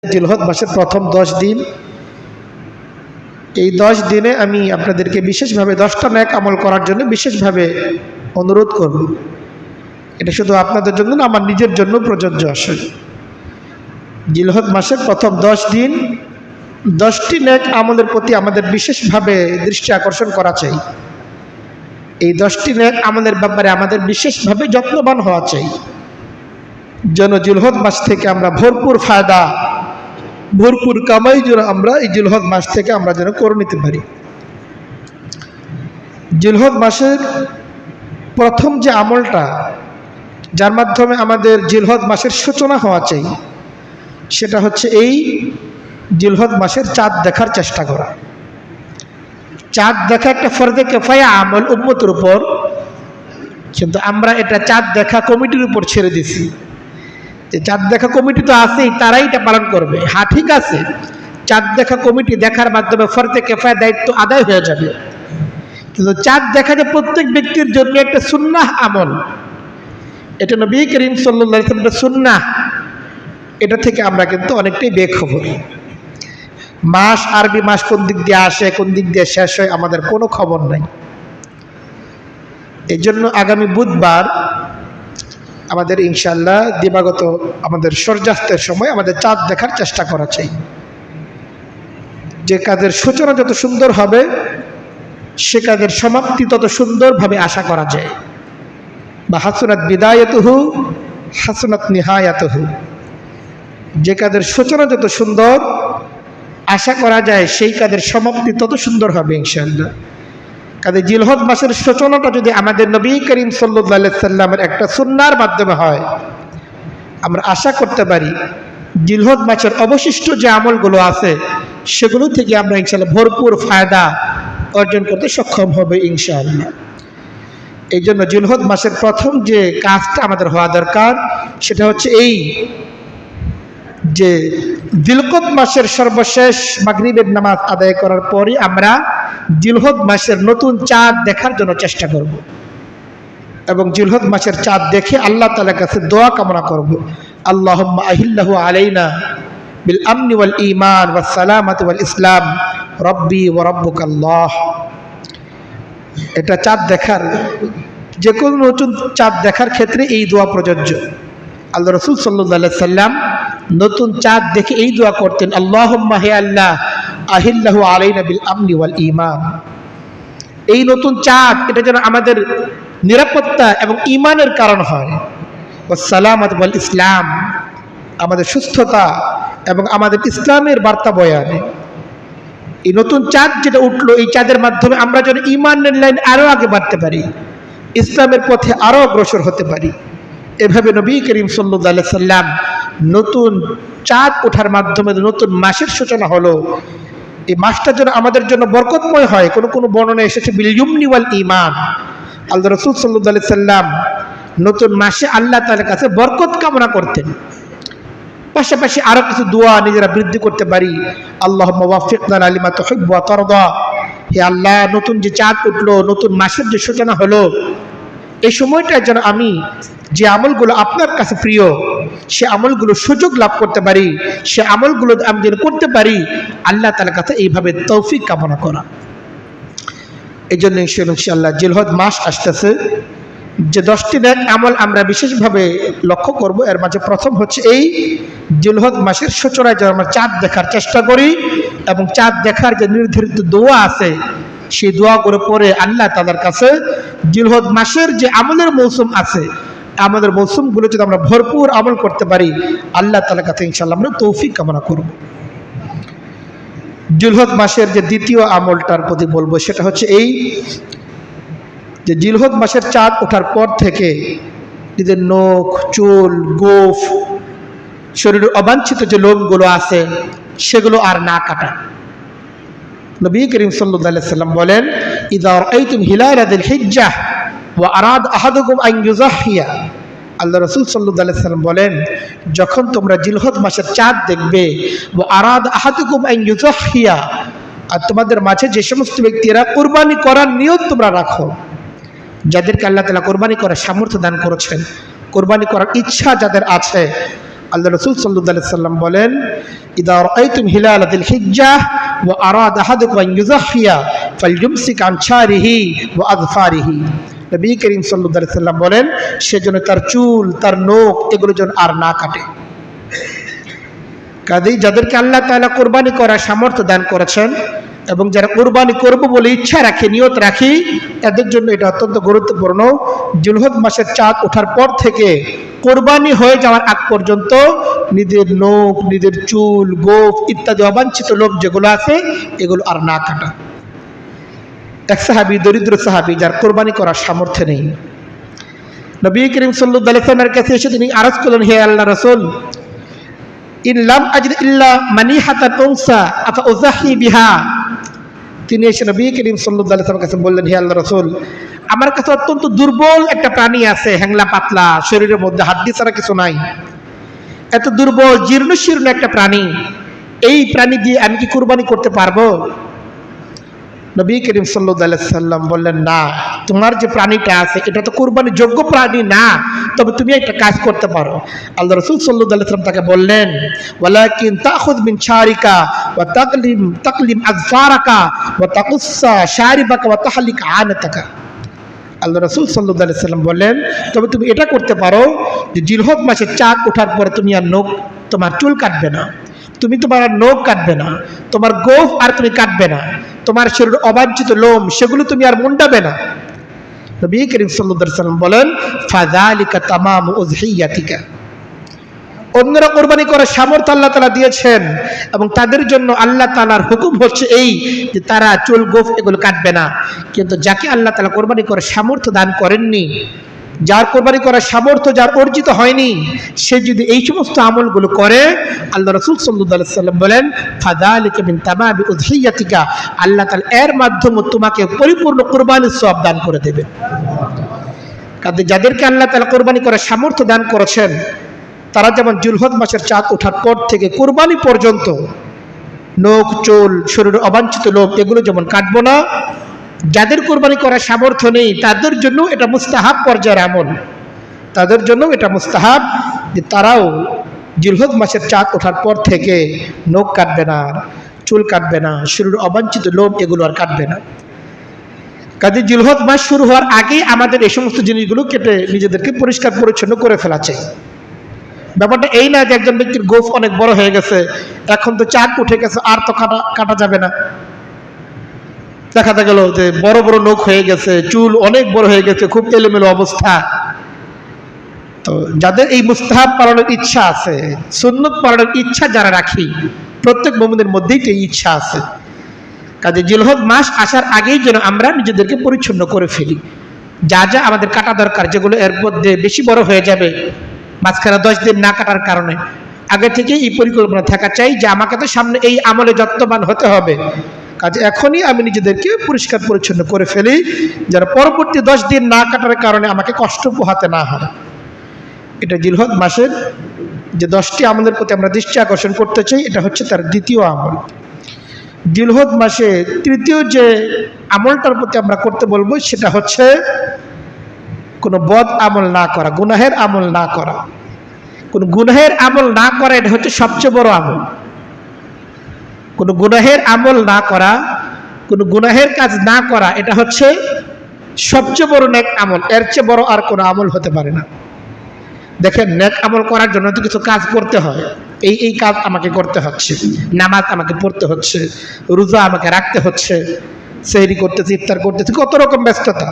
জিলহজ মাসের প্রথম 10 দিন, এই 10 দিনে আমি আপনাদেরকে বিশেষভাবে 10টা নেক আমল করার জন্য বিশেষভাবে অনুরোধ করব। এটা শুধু আপনাদের জন্য না, আমার নিজের জন্য প্রযোজ্য। আসলে জিলহজ মাসের প্রথম 10 দিন 10টি নেক আমলের প্রতি আমাদের বিশেষভাবে দৃষ্টি আকর্ষণ করা চাই। এই 10টি নেক আমলের ব্যাপারে আমাদের বিশেষভাবে যত্নবান হওয়া চাই, যেন জিলহজ মাস থেকে আমরা ভরপুর ফায়দা, ভরপুর কামাই যেন আমরা এই জিলহজ মাস থেকে আমরা যেন করে নিতে পারি। জিলহজ মাসের প্রথম যে আমলটা, যার মাধ্যমে আমাদের জিলহজ মাসের সূচনা হওয়া চাই, সেটা হচ্ছে এই জিলহজ মাসের চাঁদ দেখার চেষ্টা করা। চাঁদ দেখা একটা ফরজে কিফায়া আমল উম্মতের উপর, কিন্তু আমরা এটা চাঁদ দেখা কমিটির উপর ছেড়ে দিছি। যে চাঁদ দেখা কমিটি তো আছেই, তারাই এটা পালন করবে। হ্যাঁ, ঠিক আছে, চাঁদ দেখা কমিটি দেখার মাধ্যমে ফরজে কিফায়া দায়িত্ব আদায় হয়ে যাবে, কিন্তু চাঁদ দেখা যে প্রত্যেক ব্যক্তির জন্য একটা সুন্নাহ আমল, এটা নবী করিম সাল্লাল্লাহু আলাইহি ওয়াসাল্লামের সুন্নাহ, এটা থেকে আমরা কিন্তু অনেকটাই বেখবর। মাস, আরবি মাস কোন দিক দিয়ে আসে, কোন দিক দিয়ে শেষ হয়, আমাদের কোনো খবর নাই। এই জন্য আগামী বুধবার আমাদের ইনশাআল্লাহ দিবাগত আমাদের সূর্যাস্তের সময় আমাদের চাঁদ দেখার চেষ্টা করা চাই। যে কাজের সূচনা যত সুন্দর হবে, সে কাজের সমাপ্তি তত সুন্দরভাবে আশা করা যায়। বা হাসনাত বিদায়াতুহু হাসনাত নিহায়াতুহু, যে কাজের সূচনা যত সুন্দর আশা করা যায়, সেই কাজের সমাপ্তি তত সুন্দর হবে ইনশাআল্লাহ। কাজে জিলহজ মাসের সূচনাটা যদি আমাদের নবী করিম সাল্লাল্লাহু আলাইহি সাল্লামের একটা সুন্নাহর মাধ্যমে হয়, আমরা আশা করতে পারি জিলহজ মাসের অবশিষ্ট যে আমলগুলো আছে, সেগুলো থেকে আমরা ইনশাআল্লাহ ভরপুর ফায়দা অর্জন করতে সক্ষম হবে ইনশাআল্লাহ। এই জন্য জিলহজ মাসের প্রথম যে কাজটা আমাদের হওয়া দরকার, সেটা হচ্ছে এই যে জিলকদ মাসের সর্বশেষ মাগরিবের নামাজ আদায় করার পরই আমরা জিলহজ মাসের নতুন চাঁদ দেখার জন্য চেষ্টা করব, এবং জিলহজ মাসের চাঁদ দেখে আল্লাহ তাআলার কাছে দোয়া কামনা করব, আল্লাহুম্মা আহিল্লাহু আলাইনা বিল আমনি ওয়াল ঈমান ওয়াস সালামাতি ওয়াল ইসলাম রব্বি ওয়া রাব্বুকাল্লাহ। এটা চাঁদ দেখার, যে কোনো নতুন চাঁদ দেখার ক্ষেত্রে এই দোয়া প্রযোজ্য। আল্লাহ রাসূল সাল্লাল্লাহু আলাইহি সাল্লাম নতুন চাঁদ দেখে এই দোয়া করতেন, আল্লাহুম্মা হে আল্লাহ আহিল্লাহু আলাইনা বিল আমনি ওয়াল ঈমান। এই নতুন চাঁদ, এটা যেন আমাদের নিরাপত্তা এবং ঈমানের কারণ হয়। ওয়াস সালামাত ওয়াল ইসলাম, আমাদের সুস্থতা এবং আমাদের ইসলামের বার্তা বয়ানে। এই নতুন চাঁদ যেটা উঠলো, এই চাঁদের মাধ্যমে আমরা যেন ঈমানের লাইন আরো আগে বাড়তে পারি, ইসলামের পথে আরো অগ্রসর হতে পারি। এভাবে নবী করিম সাল্লাল্লাহু আলাইহি সাল্লাম নতুন চাঁদ ওঠার মাধ্যমে নতুন মাসের সূচনা হলো। এই মাসটা যেন আমাদের জন্য বরকতময় হয়। কোনো কোনো বর্ণনা এসেছে বিল ইয়ুমনি ওয়াল ঈমান। আল্লাহ রাসূল সাল্লাল্লাহু আলাইহি সাল্লাম নতুন মাসে আল্লাহ তাআলার কাছে বরকত কামনা করতেন। পাশাপাশি আরো কিছু দোয়া নিজেরা বৃদ্ধি করতে পারি, আল্লাহুম্মা ওয়াফিকনা লিমা তুহিব্বু ওয়া তারদা। হে আল্লাহ, নতুন যে চাঁদ উঠলো, নতুন মাসের যে সূচনা হলো, এই সময়টা যেন আমি যে আমলগুলো আপনার কাছে প্রিয়, সে আমলগুলো সুযোগ লাভ করতে পারি, সে আমলগুলো আমি যেন করতে পারি। আল্লাহ তাআলার কাছে এইভাবে তৌফিক কামনা করা। এই জন্য ইনশাআল্লাহ জিলহজ মাস আসতেছে, যে 10টি নেক আমল আমরা বিশেষভাবে লক্ষ্য করব। এর মাঝে প্রথম হচ্ছে এই জিলহজ মাসের সূচনায় যেন আমরা চাঁদ দেখার চেষ্টা করি, এবং চাঁদ দেখার যে নির্ধারিত দোয়া আছে, সেই দোয়াগুলো পরে আল্লাহ তাআলার কাছে জিলহজ মাসের যে আমলের মৌসুম আছে, আমাদের মৌসুমগুলো যদি আমরা ভরপুর আমল করতে পারি, আল্লাহ তাআলার কাছে ইনশাআল্লাহ আমরা তৌফিক কামনা করব। জিলহজ মাসের যে দ্বিতীয় আমলটার প্রতি বলবো, সেটা হচ্ছে এই যে জিলহজ মাসের চাঁদ ওঠার পর থেকে নিজের নখ, চুল, গোঁফ, শরীরের অবাঞ্ছিত যে লোমগুলো আছে, সেগুলো আর না কাটা। নবী করিম সাল্লাল্লাহু আলাইহি সাল্লাম বলেন, ইযা রাআইতুম হিলালা যিল হিজ্জাহ ওয়া আরাদ আহাদুকুম আন ইউযাহিয়া। আল্লাহ রাসূল সাল্লাল্লাহু আলাইহি সাল্লাম বলেন, যখন তোমরা জিলহজ মাসের চাঁদ দেখবে, ওয়া আরাদ আহাদুকুম আন ইউযাহিয়া, আর তোমাদের মাঝে যে সমস্ত ব্যক্তিরা কুরবানি করার নিয়ত তোমরা রাখো, যাদেরকে আল্লাহ তাআলা কুরবানি করার সামর্থ্য দান করেছেন, কুরবানি করার ইচ্ছা যাদের আছে, আল্লাহ রাসূল সাল্লাল্লাহু আলাইহি সাল্লাম বলেন, ইদা রাআইতুম হিলাল যিল হিজ্জাহ ওয়া আরাদা আহাদুকুম আন ইউযাহহিয়া ফালইউমসিক আন শারিহি ওয়া আযফারিহি। নবী করিম সাল্লাল্লাহু আলাইহি সাল্লাম বলেন, সেজন্য তার চুল, তার নখ এগুলো যেন আর না কাটে। কাজেই যাদেরকে আল্লাহ তাআলা কুরবানি করার সামর্থ্য দান করেছেন এবং যারা কুরবানি করব বলে ইচ্ছা রাখে, নিয়ত রাখি, তাদের জন্য এটা অত্যন্ত গুরুত্বপূর্ণ। জিলহজ মাসের চাঁদ ওঠার পর থেকে কোরবানি হয়ে যাওয়ার আগ পর্যন্ত নিজের নখ, নিজের চুল, গোঁফ ইত্যাদি অবাঞ্ছিত লোক যেগুলো আছে এগুলো আর না কাটা। এক সাহাবী, দরিদ্র সাহাবী, যার কোরবানি করার সামর্থ্য নেই, নবী করিম সাল্লাল্লাহু আলাইহি ওয়াসাল্লামের কাছে এসে তিনি আরজ করলেন, হে আল্লাহ রাসূল, ইন লাম আজিদ ইল্লা মানিহাতান উনসা আফা উযাহি বিহা। তিনি এসে নবী করিম সাল্লাল্লাহু আলাইহি ওয়াসাল্লামের কাছে বললেন, হে আল্লাহ রাসূল, আমার কাছে অত্যন্ত দুর্বল একটা প্রাণী আছে, হ্যাংলা পাতলা, শরীরের মধ্যে হাড্ডি ছাড়া কিছু নাই, এত দুর্বল জীর্ণ শীর্ণ একটা প্রাণী, এই প্রাণী দিয়ে আমি কি কুরবানি করতে পারবো? নবী করিম সাল্লাল্লাহু আলাইহি সাল্লাম বললেন, না, তোমার যে প্রাণীটা আছে এটা তো কুরবানির যোগ্য প্রাণী না, তবে তুমি একটা কাজ করতে পারো। আল্লাহ রাসূল সাল্লাল্লাহু আলাইহি সাল্লাম তাকে বললেন, ওয়ালাকিন তাখুয মিন শারিকা ওয়া তাকলিম আযফারাকা ওয়া তাকুসসা শারিবাকা ওয়া তাহলিক আনাতাকা। আল্লাহ রাসূল সাল্লাল্লাহু আলাইহি সাল্লাম বললেন, তবে তুমি এটা করতে পারো যে জিলহজ মাসের চাঁদ ওঠার পরে তুমি আর নখ, তোমার চুল কাটবে না, তুমি তোমার আর নখ কাটবে না, তোমার গোঁফ আর তুমি কাটবে না, তোমার শরীর অবাঞ্ছিত লোম সেগুলো তুমি আর মুন্ডাবে না। নবী করিম সাল্লাল্লাহু আলাইহি সাল্লাম বলেন, ফাযালিকা তামামু উযহিয়াতিকা। অন্যরা কোরবানি করার সামর্থ্য আল্লাহ তাআলা দিয়েছেন এবং তাদের জন্য আল্লাহ তাআলার হুকুম হচ্ছে এই যে তারা চুল, গোঁফ এগুলো কাটবে না। কিন্তু যাকে আল্লাহ তাআলা কোরবানি করার সামর্থ্য দান করেননি, যার কোরবানি করার সামর্থ্য যার অর্জিত হয়নি, সে যদি এই সমস্ত আমলগুলো করে, আল্লাহ রাসূল সাল্লাল্লাহু আলাইহি সাল্লাম বলেন, ফাযালিকা মিন তামামি উযহিয়াতিকা, আল্লাহ তাআলা এর মাধ্যমে তোমাকে পরিপূর্ণ কুরবানির সওয়াব দান করে দেবেন। কাজে যাদেরকে আল্লাহ তাআলা কোরবানি করার সামর্থ্য দান করেছেন, তারা যেমন জিলহজ মাসের চাঁদ ওঠার পর থেকে কুরবানি পর্যন্ত নখ, চুল, শরীরের অবাঞ্ছিত লোম এগুলো যেমন কাটবো না, যাদের কোরবানি করার সামর্থ্য নেই তাদের জন্য এটা মুস্তাহাব পর্যায়ের আমল, তাদের জন্য এটা মুস্তাহাব যে তারাও জিলহজ মাসের চাঁদ ওঠার পর থেকে নখ কাটবে না, চুল কাটবে না, শরীরের অবাঞ্ছিত লোম এগুলো আর কাটবে না। কাজে জিলহজ মাস শুরু হওয়ার আগেই আমাদের এই সমস্ত জিনিসগুলো কেটে নিজেদেরকে পরিষ্কার পরিচ্ছন্ন করে ফেলা চাই। ব্যাপারটা এই না যে একজন ব্যক্তির গোঁফ অনেক বড় হয়ে গেছে, এখন তো চাঁদ উঠে গেছে, আর তো কাটা যাবে না। দেখা গেল যে বড় বড় নখ হয়ে গেছে, চুল অনেক বড় হয়ে গেছে, খুব এলোমেলো অবস্থা। তো যাদের এই মুস্তাহাব পালনের ইচ্ছা আছে, সুন্নত পালনের ইচ্ছা যারা রাখি, প্রত্যেক মুমিনের মধ্যেই তো এই ইচ্ছা আছে। কাজে জিলহজ মাস আসার আগেই যেন আমরা নিজেদেরকে পরিচ্ছন্ন করে ফেলি। যা যা আমাদের কাটা দরকার, যেগুলো এর মধ্যে বেশি বড় হয়ে যাবে মাঝখানে 10 দিন না কাটার কারণে, আগে থেকে এই পরিকল্পনা থাকা চাই যে আমাকে তো সামনে এই আমলে যত্নবান হতে হবে। কাজে এখনই আমি নিজেদেরকে পরিষ্কার পরিচ্ছন্ন করে ফেলি, যারা পরবর্তী 10 দিন না কাটার কারণে আমাকে কষ্ট পোহাতে না হয়। এটা জিলহজ মাসের যে 10টি আমলের প্রতি আমরা দৃষ্টি আকর্ষণ করতে চাই, এটা হচ্ছে তার দ্বিতীয় আমল। জিলহজ মাসে তৃতীয় যে আমলটার প্রতি আমরা করতে বলবো সেটা হচ্ছে কোনো বদ আমল না করা, গুনাহের আমল না করা। কোনো গুনাহের আমল না করা এটা হচ্ছে সবচেয়ে বড় আমল। কোনো গুনাহের আমল না করা, কোনো গুনাহের কাজ না করা, এটা হচ্ছে সবচেয়ে বড় নেক আমল। এর চেয়ে বড় আর কোনো আমল হতে পারে না। দেখেন, নেক আমল করার জন্য তো কিছু কাজ করতে হয়। এই কাজ আমাকে করতে হচ্ছে, নামাজ আমাকে পড়তে হচ্ছে, রোজা আমাকে রাখতে হচ্ছে, সেহরি করতেছি, ইফতার করতেছি, কত রকম ব্যস্ততা।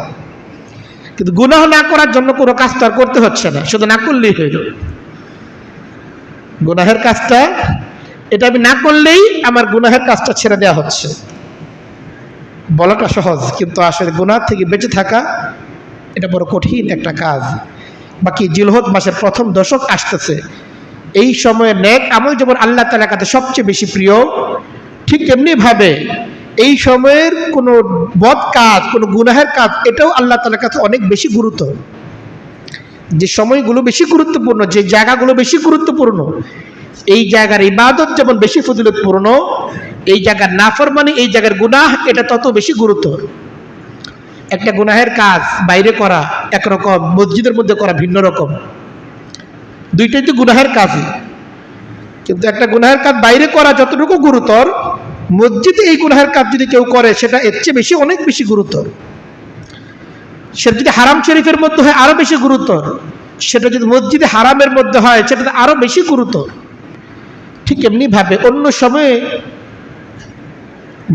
কিন্তু গুনাহ না করার জন্য কোনো কাজ তো আর করতে হচ্ছে না, শুধু না করলেই হইল। গুনাহের কাজটা এটা আমি না করলেই আমার গুনাহের কাজটা ছেড়ে দেওয়া হচ্ছে। বলাটা সহজ, কিন্তু আসলে গুনাহ থেকে বেঁচে থাকা এটা বড় কঠিন একটা কাজ। বাকি জিলহজ মাসের প্রথম দশক আসতেছে, এই সময়ে নেক আমল যেমন আল্লাহ তাআলার কাছে সবচেয়ে বেশি প্রিয়, ঠিক তেমনিভাবে এই সময়ের কোনো বদ কাজ, কোনো গুনাহের কাজ, এটাও আল্লাহ তাআলার কাছে অনেক বেশি গুরুত্ব। যে সময়গুলো বেশি গুরুত্বপূর্ণ, যে জায়গাগুলো বেশি গুরুত্বপূর্ণ, এই জায়গার ইবাদত যেমন বেশি ফজিলতপূর্ণ, এই জায়গার নাফরমানি, এই জায়গার গুনাহ এটা তত বেশি গুরুত্ব। একটা গুনাহের কাজ বাইরে করা একরকম, মসজিদের মধ্যে করা ভিন্ন রকম। দুইটাই তো গুনাহের কাজই, কিন্তু একটা গুনাহের কাজ বাইরে করা যতটুকু গুরুতর, মসজিদে এই গুনাহের কাজ যদি কেউ করে সেটা এর চেয়ে বেশি, অনেক বেশি গুরুতর। সেটা যদি হারাম শরীফের মধ্যে হয় আরো বেশি গুরুতর, সেটা যদি মসজিদে হারামের মধ্যে হয় সেটা আরো বেশি গুরুতর। ঠিক এমনি ভাবে অন্য সময়ে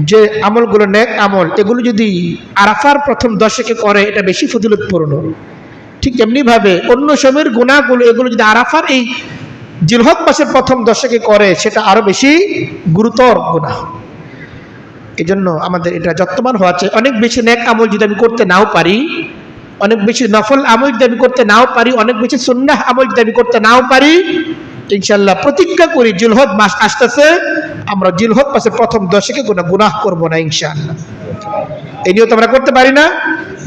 যে আমলগুলো নেক আমল, এগুলো যদি আরাফার প্রথম দশকে করে এটা বেশি ফজিলতপূর্ণ। ঠিক এমনি ভাবে অন্য সময়ের গুনাহগুলো, এগুলো যদি আরাফার এই জিলহজ মাসের প্রথম দশকে করে সেটা আরো বেশি গুরুতর গুনাহ। এই জন্য আমাদের এটা যত্নবান হওয়া চাই। অনেক বেশি নেক আমল যদি আমি করতে নাও পারি, অনেক বেশি নফল আমল যদি আমি করতে নাও পারি, অনেক বেশি সুন্নাহ আমল যদি আমি করতে নাও পারি, ইনশাআল্লাহ প্রতিজ্ঞা করি জিলহজ মাস আসতেছে, আমরা জিলহজ মাসের প্রথম দশকে কোনো গুনাহ করব না ইনশাআল্লাহ। এই নিয়ত আমরা করতে পারি না?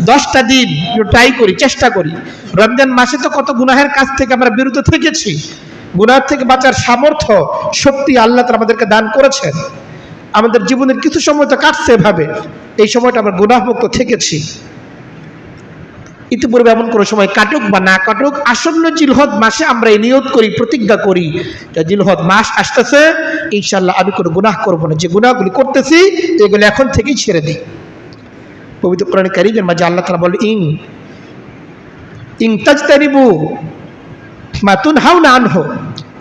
10টা দিন ট্রাই করি, চেষ্টা করি। রমজান মাসে তো কত গুনাহের কাছ থেকে আমরা বিরত থেকেছি, গুনাহ থেকে বাঁচার সামর্থ্য, শক্তি আল্লাহ তাআলা আমাদেরকে দান করেছেন। আমাদের জীবনের কিছু সময় তো কাটছে এভাবে, এই সময়টা আমরা গুনাহমুক্ত থেকেছি। ইতিপূর্বে এমন কোনো সময় কাটুক বা না কাটুক, আসন্ন জিলহজ মাসে আমরা এই নিয়ত করি, প্রতিজ্ঞা করি যে জিলহজ মাস আসতেছে, ইনশাআল্লাহ আমি কোনো গুনাহ করব না, যে গুনাহগুলি করতেছি এগুলো এখন থেকেই ছেড়ে দিই। পবিত্র কোরআন কারীমের মাঝে আল্লাহ তাআলা বলে, ইন তাজতানিবু মা তুনহাউনা আনহু,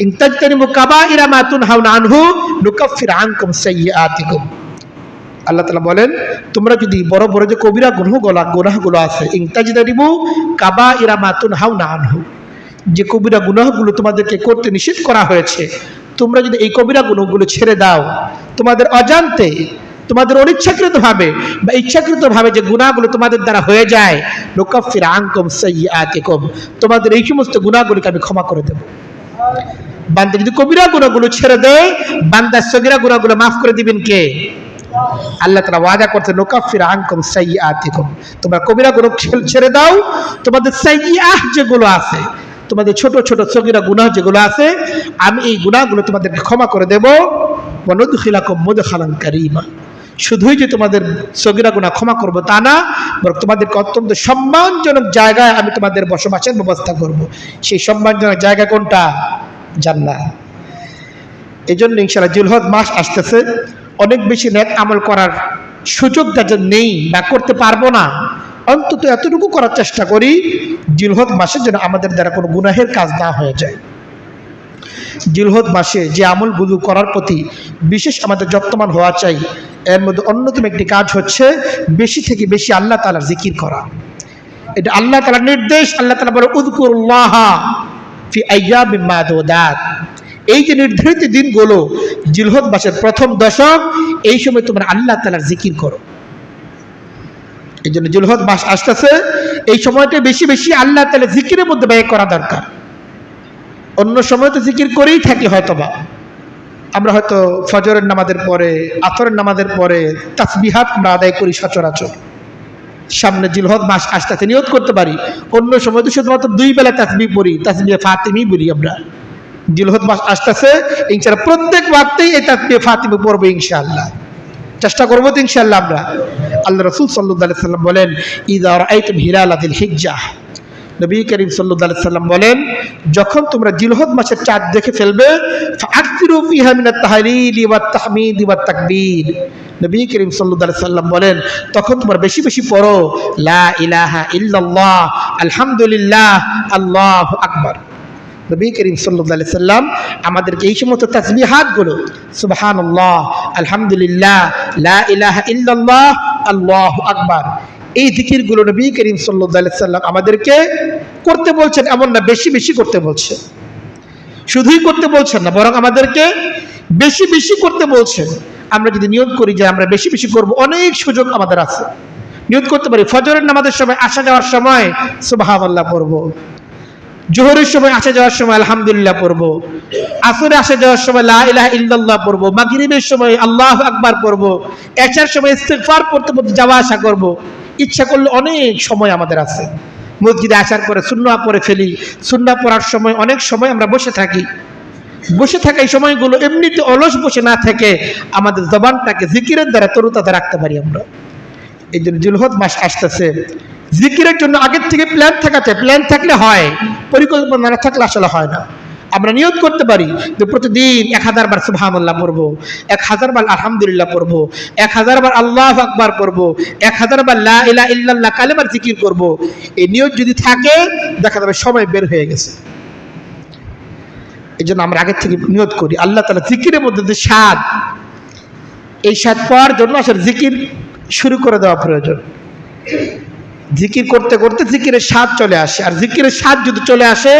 ইন তাজতানিবু কাবাইরা মা তুনহাউনা আনহু নুকাফির আনকুম সাইয়্যাতিকুম। আল্লাহ তাআলা বলেন, তোমরা যদি বড় বড় যে কবিরা গুনাহগুলো আছে, ইন তাজতানিবু কাবাইরা মা তুনহাউনা আনহু, যে কবিরা গুনাহগুলো তোমাদেরকে করতে নিষেধ করা হয়েছে, তোমরা যদি এই কবিরা গুনাহগুলো ছেড়ে দাও, তোমাদের অজান্তে, তোমাদের অনিচ্ছাকৃতভাবে বা ইচ্ছাকৃতভাবে যে গুনাহগুলো তোমাদের দ্বারা হয়ে যায়, নুকাফির আনকুম সাইয়্যাতিকুম, তোমাদের এই সমস্ত গুনাহগুলোকে আমি ক্ষমা করে দেব। বান্দা যদি কবিরা গুনাহগুলো ছেড়ে দেয়, বান্দার সগীরা গুনাহগুলো মাফ করে দিবেন কে? আল্লাহ তাআলা ওয়াদা করতে, নুকাফির আনকুম সাইয়্যাতিকুম, তোমরা কবিরা গুনাহ ছেড়ে দাও, তোমাদের সাইয়্যাহ যেগুলো আছে, তোমাদের ছোট ছোট সগীরা গুনাহ যেগুলো আছে, আমি এই গুনাহগুলো তোমাদেরকে ক্ষমা করে দেব। ওয়া নুদখিলাকুম মুদখালান কারীমা, শুধুই যে তোমাদের সগীরা গুনাহ ক্ষমা করব তা না, বরং তোমাদেরকে অত্যন্ত সম্মানজনক জায়গায় আমি তোমাদের বসবাসের ব্যবস্থা করব। সেই সম্মানজনক জায়গা কোনটা? জান্নাত। এই জন্য ইনশাআল্লাহ জিলহজ মাস আসতেছে, অনেক বেশি নেক আমল করার সুযোগ যাদের নেই বা করতে পারবো না, অন্তত এতটুকু করার চেষ্টা করি জিলহজ মাসে যেন আমাদের দ্বারা কোনো গুনাহের কাজ না হয়ে যায়। জিলহজ মাসে যে আমলগুলো করার প্রতি বিশেষ আমাদের যত্নবান হওয়া চাই, এর মধ্যে অন্যতম একটি কাজ হচ্ছে বেশি থেকে বেশি আল্লাহ তাআলার জিকির করা। এটা আল্লাহ তাআলার নির্দেশ। আল্লাহ তাআলা বলে, উযকুরুল্লাহ ফি আইয়ামিম মাদুদাত, এই যে নির্ধারিত দিনগুলো জিলহজ মাসের প্রথম দশক, এই সময় তোমরা আল্লাহ তাআলার জিকির করো। এই জন্য জিলহজ মাস আসতেছে, এই সময়টা বেশি বেশি আল্লাহ তাআলার জিকিরের মধ্যে ব্যয় করা দরকার। অন্য সময় তো জিকির করেই থাকি, হয়তোবা আমরা হয়তো ফজরের নামাজের পরে, আসরের নামাজের পরে তাসবিহাত আমরা আদায় করি সচরাচর। সামনে জিলহজ মাস আসতে নিয়ত করতে পারি, অন্য সময় তো শুধুমাত্র 2 বেলা তাসবিহ পড়ি, তাসবিহে ফাতিমি বলি আমরা। জিলহজ মাস আসতেছে, ইনশাআল্লাহ প্রত্যেক ওয়াক্তেই এই তাসবিহে ফাতিমি পড়বো ইনশাআল্লাহ, চেষ্টা করবো তো ইনশাআল্লাহ আমরা। আল্লাহ রাসূল সাল্লাল্লাহু আলাইহি সাল্লাম বলেন, ইযা রাআইতুম হিলালা যিল হিজ্জাহ, নবী করিম সাল্লাল্লাহু আলাইহি সাল্লাম বলেন, যখন তোমরা জিলহজ মাসের চাঁদ দেখে ফেলবে, ফাআকসিরু ফিহা মিনাত তাহলিল ওয়াত তাহমিদ ওয়াত তাকবীর, নবী করিম সাল্লাল্লাহু আলাইহি সাল্লাম বলেন, তখন তোমরা বেশি বেশি পড়ো লা ইলাহা ইল্লাল্লাহ, আলহামদুলিল্লাহ, আল্লাহু আকবার। নবী করিম সাল্লাল্লাহু আলাইহি সাল্লাম আমাদেরকে এই সমস্ত তাসবিহাতগুলো, সুবহানাল্লাহ, আলহামদুলিল্লাহ, লা ইলাহা ইল্লাল্লাহ, আল্লাহু আকবার, এই জিকিরগুলো নবী করিম সাল্লাল্লাহু আলাইহি সাল্লাম আমাদেরকে করতে বলছেন। এমন না বেশি বেশি করতে বলছেন, শুধুই করতে বলছেন না, বরং আমাদেরকে বেশি বেশি করতে বলছেন। আমরা যদি নিয়ত করি যে আমরা বেশি বেশি করব, অনেক সুযোগ আমাদের আছে। নিয়ত করতে পারি ফজরের নামাজের সময়, আসা যাওয়ার সময় সুবহানাল্লাহ পড়ব, জোহরের সময় আসা যাওয়ার সময় আলহামদুলিল্লাহ পড়ব, আসরে আসা যাওয়ার সময় লা ইলাহা ইল্লাল্লাহ পড়ব, মাগরিবের সময় আল্লাহু আকবার পড়ব, এশার সময় ইস্তিগফার পড়তে পড়তে যাওয়া আসা করব। ইচ্ছা করলে অনেক সময় আমাদের আছে। মসজিদে আসার পরে সুন্নাহ পড়ে ফেলি, সুন্নাহ পড়ার সময় অনেক সময় আমরা বসে থাকি। বসে থাকা এই সময়গুলো এমনিতে অলস বসে না থেকে আমাদের জবানটাকে জিকিরের দ্বারা তরুতাজা রাখতে পারি আমরা। এই জন্য জিলহজ মাস আসতেছে, জিকিরের জন্য আগের থেকে প্ল্যান থাকা চাই। প্ল্যান থাকলে হয়, পরিকল্পনা না থাকলে আসলে হয় না। আমরা নিয়ত করতে পারি যে প্রতিদিন 1000 বার সুবহানাল্লাহ পড়বো, 1000 বার আলহামদুলিল্লাহ পড়বো, 1000 বার আল্লাহু আকবার পড়বো, 1000 বার লা ইলাহা ইল্লাল্লাহ কালেমার জিকির করবো। এই নিয়ত যদি থাকে দেখা যাবে সময় বের হয়ে গেছে। এই জন্য আমরা আগে থেকে নিয়ত করি। আল্লাহ তাআলা জিকিরের মধ্যে যে স্বাদ, এই স্বাদ পাওয়ার জন্য আসলে জিকির শুরু করে দেওয়া প্রয়োজন। জিকির করতে করতে জিকিরের স্বাদ চলে আসে, আর জিকিরের স্বাদ যদি চলে আসে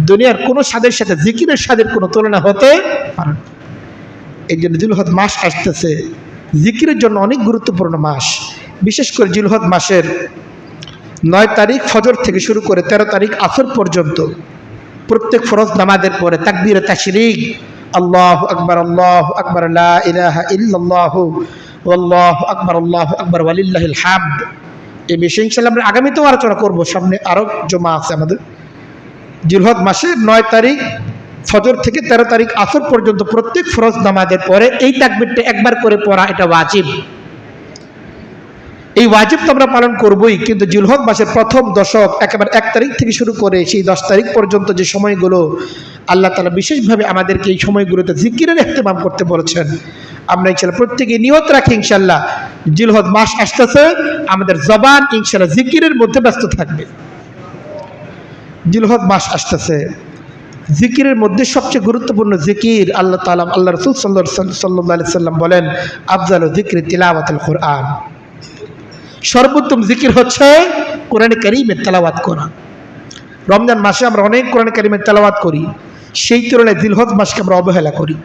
দুনিয়ার কোনো স্বাদের সাথে জিকিরের স্বাদের কোনো তুলনা হতে পারে না। এই জন্য জিলহজ মাস আসতেছে জিকিরের জন্য অনেক গুরুত্বপূর্ণ মাস। বিশেষ করে জিলহজ মাসের 9 তারিখ ফজর থেকে শুরু করে 13 তারিখ আসর পর্যন্ত প্রত্যেক ফরজ নামাজের পরে তাকবীরে তাশরিক, আল্লাহু আকবার লা ইলাহা ইল্লাল্লাহু ওয়াল্লাহু আকবার ওয়ালিল্লাহিল হামদ। এই বিষয়ে ইনশাআল্লাহ আমরা আগামীতেও আলোচনা করব। সামনে আরও জমা আছে আমাদের। জিলহজ মাসের 9 তারিখ ফজর থেকে 13 তারিখ আসর পর্যন্ত প্রত্যেক ফরজ নামাজের পরে এই তাকবীরটা একবার করে পড়া এটা ওয়াজিব। এই ওয়াজিব তো আমরা পালন করবই, কিন্তু জিলহজ মাসের প্রথম দশক একেবারে 1 তারিখ থেকে শুরু করে সেই 10 তারিখ পর্যন্ত যে সময়গুলো আল্লাহ তাআলা বিশেষভাবে আমাদেরকে এই সময়গুলোতে জিকিরের ইহতিমাম করতে বলেছেন, আমরা ইনশাআল্লাহ প্রত্যেকে নিয়ত রাখি ইনশাআল্লাহ জিলহজ মাস আসতেছে, আমাদের জবান ইনশাআল্লাহ জিকিরের মধ্যে ব্যস্ত থাকবে। জিলহজ মাস আসতেছে, জিকিরের মধ্যে সবচেয়ে গুরুত্বপূর্ণ জিকির আল্লাহ তাআলা আল্লাহ রাসূল সাল্লাল্লাহু আলাইহি সাল্লাম বলেন আফজালু যিকরি তিলাওয়াতুল কুরআন। সর্বোত্তম জিকির হচ্ছে কোরআন কারীমের তেলাওয়াত করা। রমজান মাসে আমরা অনেক কোরআন কারীমের তেলাওয়াত করি, সেই তুলনায় জিলহজ মাসকে আমরা অবহেলা করি।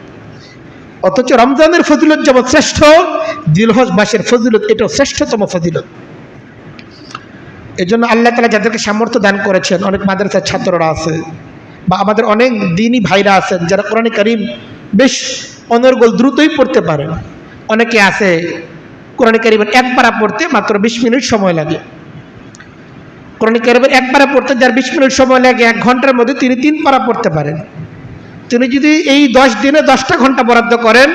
অথচ রমজানের ফজিলত যেমন শ্রেষ্ঠ, জিলহজ মাসের ফজিলত এটাও শ্রেষ্ঠতম ফজিলত। এই জন্য আল্লাহ তাআলা যাদেরকে সামর্থ্য দান করেছেন, অনেক মাদ্রাসার ছাত্ররা আছে বা আমাদের অনেক দিনী ভাইরা আছেন যারা কোরআন কারীম বেশ অনর্গল দ্রুতই পড়তে পারেন। অনেকে আছে কোরআন কারীমের এক পারা পড়তে মাত্র 20 মিনিট সময় লাগে। কোরআন কারীমের এক পারা পড়তে যার 20 মিনিট সময় লাগে, 1 ঘন্টার মধ্যে তিনি 3 পারা পড়তে পারেন। তিনি যদি এই 10 দিনে 10টা ঘন্টা বরাদ্দ করেন,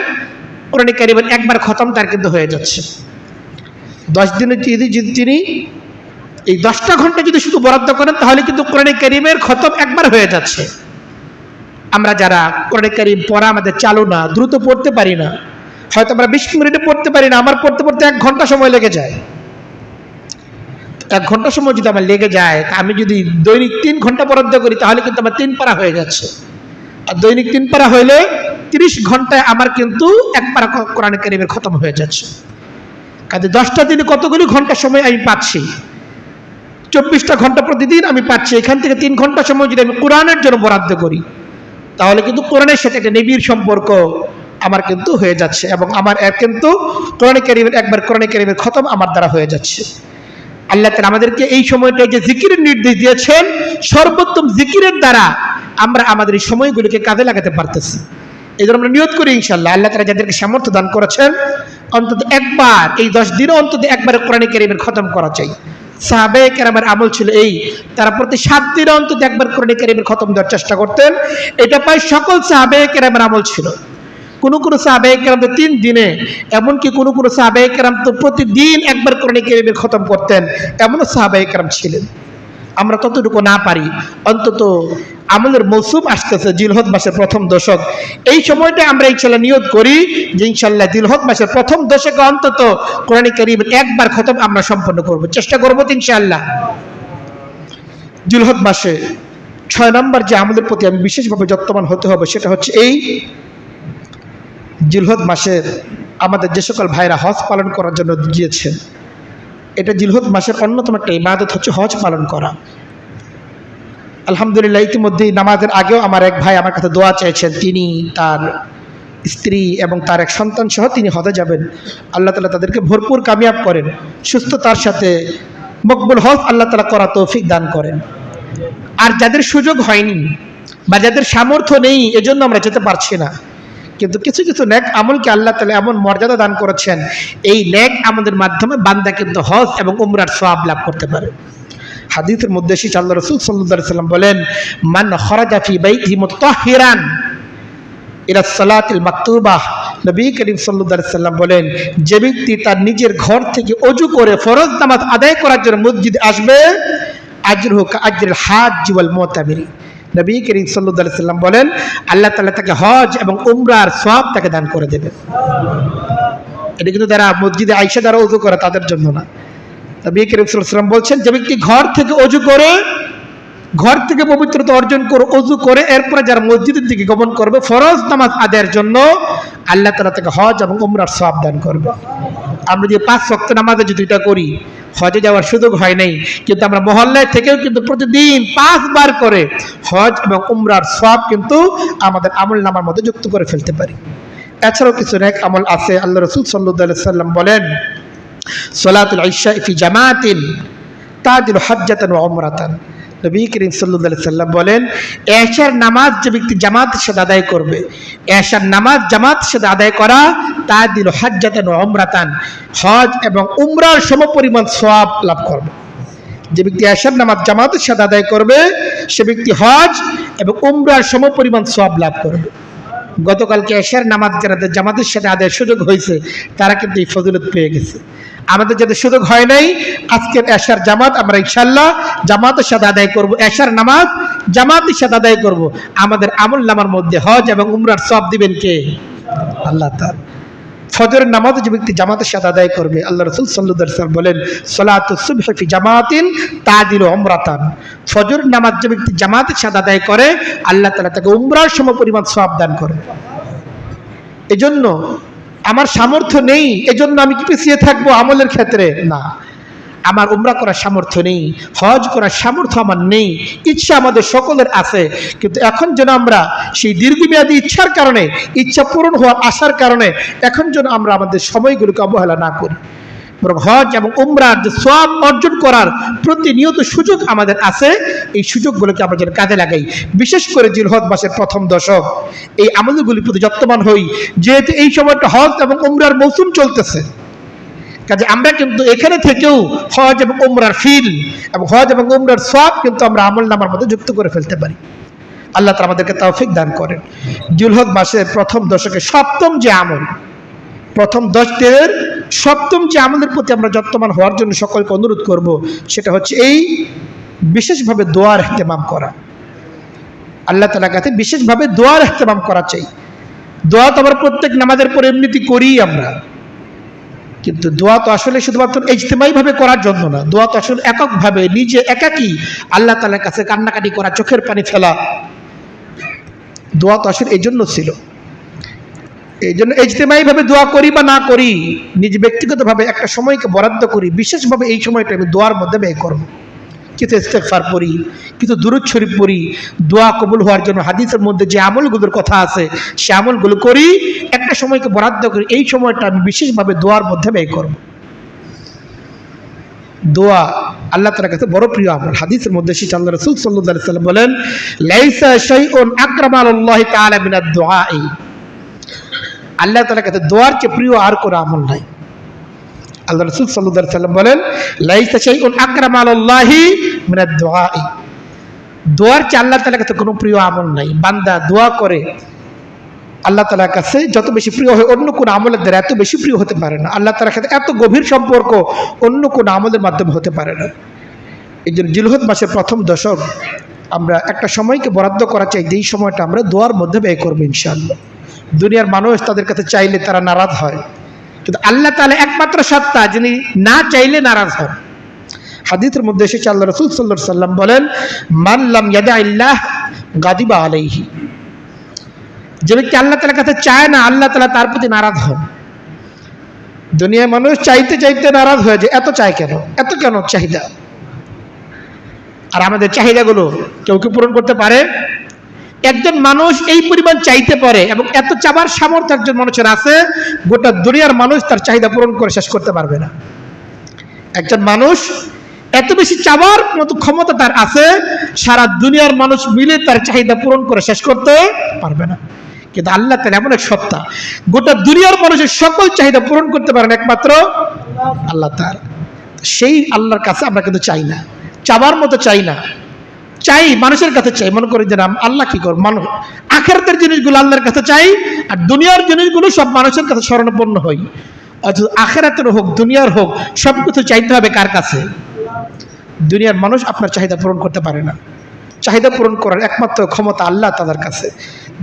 কোরআন কারীমের একবার খতম তার কিন্তু হয়ে যাচ্ছে। 10 দিনে যদি তিনি এই 10টা ঘন্টা যদি শুধু বরাদ্দ করেন তাহলে কিন্তু কোরআন কারীমের খতম একবার হয়ে যাচ্ছে। আমরা যারা কোরআন কারীম পড়া আমাদের চালু না, দ্রুত পড়তে পারি না, হয়তো আমরা 20 মিনিটে পড়তে পারি না, আমার পড়তে পড়তে 1 ঘন্টা সময় লেগে যায়। 1 ঘন্টা সময় যদি আমার লেগে যায়, তা আমি যদি দৈনিক 3 ঘন্টা বরাদ্দ করি তাহলে কিন্তু আমার 3 পারা হয়ে যাচ্ছে। আর দৈনিক 3 পারা হইলে 30 ঘন্টায় আমার কিন্তু 1 পারা কোরআন কারীমের খতম হয়ে যাচ্ছে। কাজে 10টা দিনে কতগুলি ঘন্টা সময় আমি পাচ্ছি? 24টা ঘন্টা প্রতিদিন আমি পাচ্ছি। এখান থেকে 3 ঘন্টা সময় যদি আমি কোরআনের জন্য বরাদ্দ করি তাহলে কিন্তু কোরআনের সাথে একটা নিবিড় সম্পর্ক আমার কিন্তু হয়ে যাচ্ছে, এবং আমার কিন্তু কোরআন কারীমের একবার কোরআন কারীমের খতম আমার দ্বারা হয়ে যাচ্ছে। আল্লাহ তাআলা আমাদেরকে এই সময়টায় যে জিকিরের নির্দেশ দিয়েছেন, সর্বোত্তম জিকিরের দ্বারা আমরা আমাদের এই সময়গুলিকে কাজে লাগাতে পারতেছি। এই জন্য আমরা নিয়ত করি ইনশাআল্লাহ আল্লাহ তাআলা যাদেরকে সামর্থ্য দান করেছেন অন্তত একবার এই 10 দিনে অন্তত একবার কোরআন কারীমের খতম করা চাই। সাহাবায়ে কেরামের আমল ছিল এই, তারা প্রতি 7 দিনে অন্তত একবার কোরআন কারীমের খতম দেওয়ার চেষ্টা করতেন। এটা প্রায় সকল সাহাবায়ে কেরামের আমল ছিল। কোনো সাহাবায়ে কেরাম তো 3 দিনে, এমনকি কোনো সাহাবায়ে কেরাম তো প্রতিদিন একবার কোরআন কারীমের খতম করতেন, এমনও সাহাবায়ে কেরাম ছিলেন। আমরা ততটুকু না পারি, অন্তত আমলের মৌসুম আসতেছে জিলহজ মাসের প্রথম দশক, এই সময়টা আমরা ইনশাআল্লাহ নিয়ত করি যে ইনশাআল্লাহ জিলহজ মাসের প্রথম দশকে অন্তত কোরআন কারীমের একবার খতম আমরা সম্পন্ন করব, চেষ্টা করব ইনশাআল্লাহ। জিলহজ মাসে 6 নম্বর যে আমলের প্রতি আমি বিশেষভাবে যত্নবান হতে হবে সেটা হচ্ছে এই, জিলহজ মাসের আমাদের যে সকল ভাইরা হজ পালন করার জন্য গিয়েছেন, এটা জিলহজ মাসের অন্যতম একটা ইবাদত হচ্ছে হজ পালন করা। আলহামদুলিল্লাহ ইতিমধ্যেই নামাজের আগেও আমার এক ভাই আমার কাছে দোয়া চেয়েছেন, তিনি তার স্ত্রী এবং তার এক সন্তান সহ তিনি হজে যাবেন। আল্লাহ তাআলা তাদেরকে ভরপুর কামিয়াব করেন, সুস্থতার সাথে মকবুল হজ আল্লাহ তাআলা করা তৌফিক দান করেন। আর যাদের সুযোগ হয়নি বা যাদের সামর্থ্য নেই এজন্য আমরা যেতে পারছি না, কিন্তু কিছু কিছু নেক আমলকে আল্লাহ তাআলা এমন মর্যাদা দান করেছেন, এই নেক আমলের মাধ্যমে বান্দা কিন্তু হজ এবং উমরার সওয়াব লাভ করতে পারে। হাদিসের মধ্যে এসেছে আল্লাহ রাসূল সাল্লাল্লাহু আলাইহি ওয়াসাল্লাম বলেন, মান খারাজা ফি বাইতিহি মুতাহহিরান ইলা সালাতিল মাকতুবাহ, নবী করিম সাল্লাল্লাহু আলাইহি ওয়াসাল্লাম বলেন, যে ব্যক্তি তার নিজের ঘর থেকে ওযু করে ফরজ নামাজ আদায় করার জন্য মসজিদে আসবে, আজরুহু কা আজরিল হাজ্জ ওয়াল মুতামির, নবী করিম সাল্লাল্লাহু আলাইহি সাল্লাম বলেন আল্লাহ তাআলা তাকে হজ এবং উমরার সওয়াব তাকে দান করে দেবেন। এটা কিন্তু যারা মসজিদে আয়েশা দ্বারা ওযু করে তাদের জন্য না। নবী করিম সাল্লাল্লাহু আলাইহি সাল্লাম বলছেন যে ব্যক্তি ঘর থেকে ওযু করে, ঘর থেকে পবিত্রতা অর্জন করে ওযু করে এরপরে যারা মসজিদের দিকে গমন করবে ফরজ নামাজ আদায়ের জন্য, আল্লাহ তাআলা তাকে হজ এবং উমরার সওয়াব দান করবে। আমরা যে 5 ওয়াক্ত নামাজে যদি এটা করি, হজে যাওয়ার সুযোগ হয় নাই, কিন্তু আমরা মহল্লায় থেকেও কিন্তু প্রতিদিন 5 বার করে হজ এবং উমরার সওয়াব কিন্তু আমাদের আমল নামার মধ্যে যুক্ত করে ফেলতে পারি। এছাড়াও কিছু নেক আমল আছে। আল্লাহ রাসূল সাল্লাল্লাহু আলাইহি সাল্লাম বলেন সালাতুল ইশা ফি জামাতিন তাদিলু হাজ্জাতান ওয়া উমরাতান। নবী করিম সাল্লাল্লাহু আলাইহি সাল্লাম বলেন এশার নামাজ যে ব্যক্তি জামাতের সাথে আদায় করবে, এশার নামাজ জামাতের সাথে আদায় করা তাদিলু হাজ্জাতান ওয়া উমরাতান, হজ এবং উমরার সমপরিমাণ সওয়াব লাভ করবে। যে ব্যক্তি এশার নামাজ জামাতের সাথে আদায় করবে সে ব্যক্তি হজ এবং উমরার সমপরিমাণ সওয়াব লাভ করবে। গতকালকে এশার নামাজ যারা জামাতের সাথে আদায়ের সুযোগ হয়েছে তারা কিন্তু এই ফজিলত পেয়ে গেছে। আমাদের যাদের সুযোগ হয় নাই, আজকের এশার জামাত আমরা ইনশাআল্লাহ জামাতের সাথে আদায় করব, এশার নামাজ জামাতের সাথে আদায় করব। আমাদের আমল নামার মধ্যে হজ এবং উমরার সওয়াব দিবেন কে? আল্লাহ তাআলা। ফজরের নামাজ যে ব্যক্তি জামাতের সাথে আদায় করবে, আল্লাহ রাসূল সাল্লাল্লাহু আলাইহি ওয়াসাল্লাম বলেন সালাতুস সুবহি ফি জামাতিন তাদিলু উমরাতান। ফজরের নামাজ যে ব্যক্তি জামাতের সাথে আদায় করে আল্লাহ তাআলা তাকে উমরার সমপরিমাণ সওয়াব দান করে। এজন্য আমার সামর্থ্য নেই এজন্য আমি কি পিছিয়ে থাকবো আমলের ক্ষেত্রে? না, আমার উমরা করার সামর্থ্য নেই, হজ করার সামর্থ্য আমার নেই, ইচ্ছা আমাদের সকলের আছে, কিন্তু এখন যেন আমরা সেই দীর্ঘমেয়াদী ইচ্ছার কারণে, ইচ্ছা পূরণ হওয়ার আশার কারণে এখন যেন আমরা আমাদের সময়গুলোকে অবহেলা না করি, বরং হজ এবং উমরার যে সওয়াব অর্জন করার প্রতিনিয়ত সুযোগ আমাদের আছে, এই সুযোগগুলোকে আমরা যেন কাজে লাগাই। বিশেষ করে জিলহজ মাসের প্রথম দশক এই আমলগুলির প্রতি যত্নবান হই, যেহেতু এই সময়টা হজ এবং উমরার মৌসুম চলতেছে। কাজে আমরা কিন্তু এখানে থেকেও হজ এবং উমরার ফিল এবং হজ এবং উমরার সওয়াব কিন্তু আমরা আমল নামার মধ্যে যুক্ত করে ফেলতে পারি। আল্লাহ তাআলা আমাদেরকে তৌফিক দান করেন। জিলহজ মাসের প্রথম দশকে সপ্তম যে আমল, প্রথম 10 দিনের সপ্তম যে আমলের প্রতি আমরা যত্নবান হওয়ার জন্য সকলকে অনুরোধ করব, সেটা হচ্ছে এই বিশেষভাবে দোয়ার ইহতেমাম করা। আল্লাহ তাআলার কাছে বিশেষভাবে দোয়ার ইহতেমাম করা চাই। দোয়া তো আমরা প্রত্যেক নামাজের পর এমনিতে করি আমরা, কিন্তু দোয়া তো আসলে শুধুমাত্র ইজতিমাইভাবে করার জন্য না। দোয়া তো আসলে এককভাবে নিজে একাকী আল্লাহ তাআলার কাছে কান্নাকাটি করা, চোখের পানি ফেলা, দোয়া তো আসলে এই জন্য ছিল। এই জন্য ইজতিমাইভাবে দোয়া করি বা না করি, নিজ ব্যক্তিগতভাবে একটা সময়কে বরাদ্দ করি, বিশেষভাবে এই সময়টা আমি দোয়ার মধ্যে ব্যয় করব। কিছু ইস্তেগফার পড়ি, কিছু দুরূদ শরীফ পড়ি, দোয়া কবুল হওয়ার জন্য হাদিসের মধ্যে যে আমলগুলোর কথা আছে সে আমলগুলো করি, একটা সময়কে বরাদ্দ করি, এই সময়টা আমি বিশেষভাবে দোয়ার মধ্যে ব্যয় করব। দোয়া আল্লাহ তাআলার কাছে বড় প্রিয় আমল। হাদিসের মধ্যে সেটা আল্লাহ রাসূল সাল্লাল্লাহু আলাইহি ওয়াসাল্লাম বলেন লাইসা শাইউন আকরামা আলাল্লাহি তাআলা মিনাদ দুআই। আল্লাহ তাআলার কাছে দোয়ার চেয়ে প্রিয় আর কোনো আমল নাই। আল্লাহ রাসূল সাল্লাল্লাহু আলাইহি ওয়াসাল্লাম বলেন লাইসা শাইউন আকরামা আলাল্লাহি মিনাদ দুআই। দোয়ার চেয়ে আল্লাহ তাআলার কাছে কোনো প্রিয় আমল নাই। বান্দা দোয়া করে আল্লাহ তাআলার কাছে যত বেশি প্রিয় হয় অন্য কোনো আমলের দ্বারা এত বেশি প্রিয় হতে পারে না। আল্লাহ তাআলার কাছে এত গভীর সম্পর্ক অন্য কোনো আমলের মাধ্যমে হতে পারে না। এই জন্য জিলহজ মাসের প্রথম দশক আমরা একটা সময়কে বরাদ্দ করা চাই, যেই সময়টা আমরা দোয়ার মধ্যে ব্যয় করবো ইনশাআল্লাহ। দুনিয়ার মানুষ তাদের কাছে চাইলে তারা নারাজ হয়, কিন্তু আল্লাহ তাআলা একমাত্র সত্তা যিনি না চাইলে নারাজ হন। হাদিসের মধ্যে এসেছে আল্লাহ রাসূল সাল্লাল্লাহু আলাইহি ওয়াসাল্লাম বলেন মান লাম ইয়াদাইল্লাহ গাদিবা আলাইহি। যে ব্যক্তি আল্লাহ তাআলার কাছে চায় না, আল্লাহ তাআলা তার প্রতি নারাজ হন। দুনিয়ার মানুষ চাইতে চাইতে নারাজ হয়ে যায়, এত চায় কেন, এত কেন চাহিদা। আর আমাদের চাহিদাগুলো কেউ কি পূরণ করতে পারে? একজন মানুষ এই পরিমাণ চাইতে পারে এবং এত চাবার সামর্থ্য একজন মানুষের আছে, গোটা দুনিয়ার মানুষ তার চাহিদা পূরণ করে শেষ করতে পারবে না। একজন মানুষ এত বেশি চাবার মতো ক্ষমতা তার আছে, সারা দুনিয়ার মানুষ মিলে তার চাহিদা পূরণ করে শেষ করতে পারবে না। কিন্তু আল্লাহ তাআলা এমন এক সত্তা, গোটা দুনিয়ার মানুষের সকল চাহিদা পূরণ করতে পারেন একমাত্র আল্লাহ তাআলা। সেই আল্লাহর কাছে আমরা কিন্তু চাই না, চাবার মতো চাই না, চাই মানুষের কাছে চাই। মনে করি যে আল্লাহ কি করব, মানুষ আখিরাতের জিনিসগুলো আল্লাহর কাছে চাই আর দুনিয়ার জিনিসগুলো সব মানুষের কাছে শরণাপন্ন হই। অথচ আখিরাতের হোক দুনিয়ার হোক সবকিছু চাইতে হবে কার কাছে? দুনিয়ার মানুষ আপনার চাহিদা পূরণ করতে পারে না। চাহিদা পূরণ করার একমাত্র ক্ষমতা আল্লাহ তাআলার কাছে।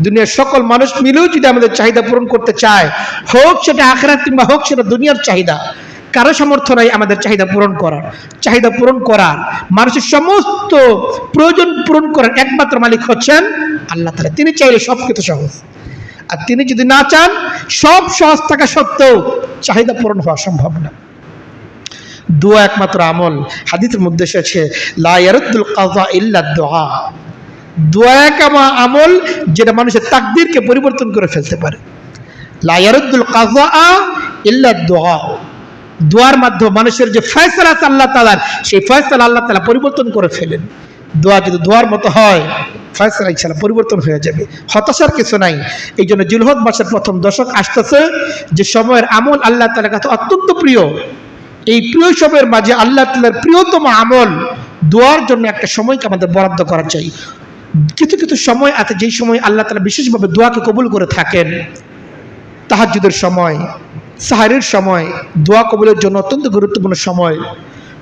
দুনিয়ার সকল মানুষ মিলেও যদি আমাদের চাহিদা পূরণ করতে চায়, হোক সেটা আখিরাত কিংবা হোক সেটা দুনিয়ার চাহিদা, কারো সামর্থ্য নাই আমাদের চাহিদা পূরণ করার। চাহিদা পূরণ করার, মানুষের সমস্ত প্রয়োজন পূরণ করার একমাত্র মালিক হচ্ছেন আল্লাহ তাআলা। তিনি চাইলে সব কিছু সহজ, আর তিনি যদি না চান সব সহজ থাকা সত্ত্বেও চাহিদা পূরণ হওয়া সম্ভব না। দোয়া একমাত্র আমল। হাদিসের মধ্যে এসেছে লা ইয়ারুদ্দুল কাযা ইল্লা দুআ। দোয়া এক আমল যেটা মানুষের তাকদীরকে পরিবর্তন করে ফেলতে পারে। লা ইয়ারুদ্দুল কাযা ইল্লা দুআ। দোয়ার মাধ্যমে মানুষের যে ফয়সালা আছে আল্লাহ তাআলার, সেই ফয়সালা আল্লাহ তাআলা পরিবর্তন করে ফেলেন। দোয়া যদি দোয়ার মতো হয়, ফয়সালা ইনশাআল্লাহ পরিবর্তন হয়ে যাবে। হতাশার কিছু নাই। এই জন্য জিলহজ মাসের প্রথম দশক আসতেছে, যে সময়ের আমল আল্লাহ তাআলার কাছে অত্যন্ত প্রিয়। এই প্রিয় সময়ের মাঝে আল্লাহ তাআলার প্রিয়তম আমল দোয়ার জন্য একটা সময়কে আমাদের বরাদ্দ করা চাই। কিছু কিছু সময় আছে যেই সময় আল্লাহ তাআলা বিশেষভাবে দোয়াকে কবুল করে থাকেন। তাহাজ্জুদের সময়, সাহারির সময় দোয়া কবুলের জন্য অত্যন্ত গুরুত্বপূর্ণ সময়।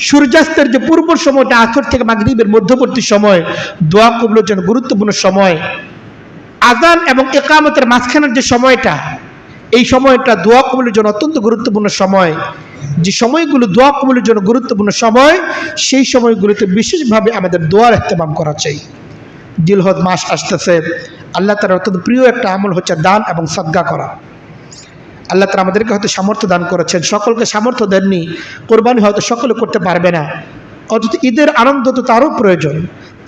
সূর্যাস্তের যে পূর্ব সময়টা, আসর থেকে মাগরিবের মধ্যবর্তী সময়, দোয়া কবুলের জন্য গুরুত্বপূর্ণ সময়। আযান এবং ইকামতের মাঝখানের যে সময়টা, এই সময়টা দোয়া কবুলের জন্য অত্যন্ত গুরুত্বপূর্ণ সময়। যে সময়গুলো দোয়া কবুলের জন্য গুরুত্বপূর্ণ সময়, সেই সময়গুলোতে বিশেষভাবে আমাদের দোয়ার ইহতিমাম করা চাই। জিলহজ মাস আসতেছে, আল্লাহ তাআলার অত্যন্ত প্রিয় একটা আমল হচ্ছে দান এবং সাদকা করা। আল্লাহ তাআলা আমাদেরকে হয়তো সামর্থ্য দান করেছেন, সকলকে সামর্থ্য দেননি। কোরবানি হয়তো সকলে করতে পারবে না, অথচ ঈদের আনন্দ তো তারও প্রয়োজন,